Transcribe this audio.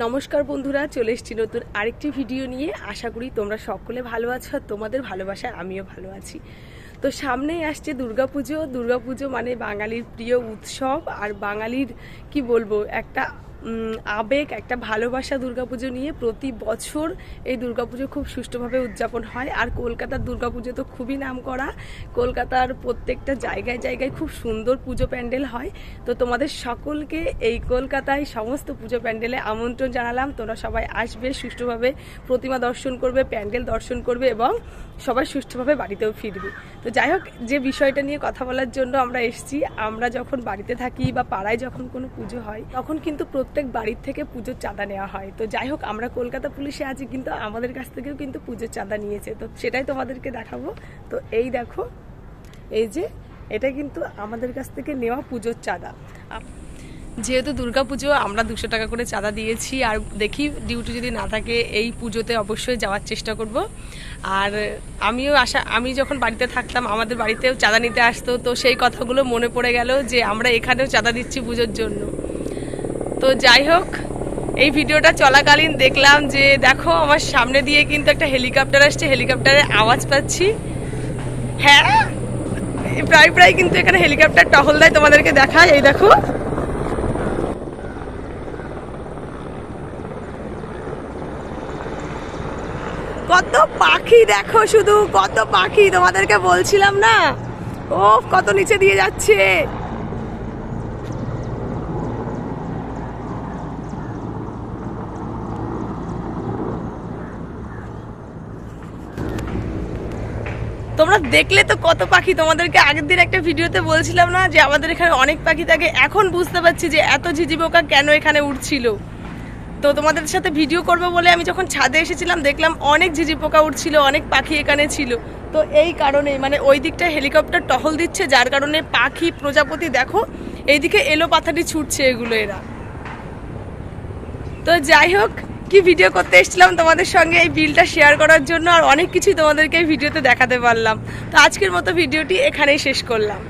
নমস্কার বন্ধুরা, চলে এসেছি নতুন আরেকটি ভিডিও নিয়ে। আশা করি তোমরা সকলে ভালো আছো আর তোমাদের ভালোবাসায় আমিও ভালো আছি। তো সামনেই আসছে দুর্গাপুজো। দুর্গাপুজো মানে বাঙালির প্রিয় উৎসব, আর বাঙালির কি বলবো একটা আবেগ, একটা ভালোবাসা দুর্গাপুজো নিয়ে। প্রতি বছর এই দুর্গাপুজো খুব সুষ্ঠুভাবে উদযাপন হয়। আর কলকাতার দুর্গাপুজো তো খুবই নাম করা। কলকাতার প্রত্যেকটা জায়গায় জায়গায় খুব সুন্দর পুজো প্যান্ডেল হয়। তো তোমাদের সকলকে এই কলকাতায় সমস্ত পুজো প্যান্ডেলে আমন্ত্রণ জানালাম। তোমরা সবাই আসবে, সুষ্ঠুভাবে প্রতিমা দর্শন করবে, প্যান্ডেল দর্শন করবে এবং সবাই সুষ্ঠুভাবে বাড়িতেও ফিরবে। তো যাই হোক, যে বিষয়টা নিয়ে কথা বলার জন্য আমরা এসেছি, আমরা যখন বাড়িতে থাকি বা পাড়ায় যখন কোনো পুজো হয় তখন কিন্তু প্রত্যেক বাড়ির থেকে পুজোর চাঁদা নেওয়া হয়। তো যাই হোক, আমরা কলকাতা পুলিশে আছি, কিন্তু আমাদের কাছ থেকেও কিন্তু পুজোর চাঁদা নিয়েছে। তো সেটাই তোমাদেরকে দেখাবো। তো এই দেখো, এই যে এটা কিন্তু আমাদের কাছ থেকে নেওয়া পুজোর চাঁদা। যেহেতু দুর্গাপুজো, আমরা 200 টাকা করে চাঁদা দিয়েছি। আর দেখি ডিউটি যদি না থাকে এই পুজোতে অবশ্যই যাওয়ার চেষ্টা করব। আর আমি যখন বাড়িতে থাকতাম আমাদের বাড়িতেও চাঁদা নিতে আসতো। তো সেই কথাগুলো মনে পড়ে গেল যে আমরা এখানেও চাঁদা দিচ্ছি পুজোর জন্য। তো যাই হোক, এই ভিডিওটা চলাকালীন দেখলাম যে দেখো আমার সামনে দিয়ে কিন্তু একটা হেলিকপ্টার আসছে, হেলিকপ্টারের আওয়াজ পাচ্ছি। হ্যাঁ, প্রায় প্রায় কিন্তু এখানে হেলিকপ্টার টহল দেয়, তোমাদেরকে দেখায়। এই দেখো, কত পাখি দেখো, শুধু কত পাখি, তোমাদেরকে বলছিলাম না। ও কত নিচে দিয়ে যাচ্ছে। তোমরা দেখলে তো কত পাখি। তোমাদেরকে আগের দিন একটা ভিডিওতে বলছিলাম না যে আমাদের এখানে অনেক পাখি থাকে। এখন বুঝতে পারছি যে এত ঝিঝি পোকা কেন এখানে উঠছিল। তো তোমাদের সাথে ভিডিও করবো বলে আমি যখন ছাদে এসেছিলাম দেখলাম অনেক ঝিঝি পোকা উঠছিল, অনেক পাখি এখানে ছিল। তো এই কারণে মানে ওই দিকটা হেলিকপ্টার টহল দিচ্ছে, যার কারণে পাখি প্রজাপতি দেখো এইদিকে এলো পাথারি ছুটছে এগুলো এরা। তো যাই হোক, কি ভিডিও করতে এসেছিলাম তোমাদের সঙ্গে এই বিলটা শেয়ার করার জন্য, আর অনেক কিছুই তোমাদেরকে এই ভিডিওতে দেখাতে পারলাম। তো আজকের মতো ভিডিওটি এখানেই শেষ করলাম।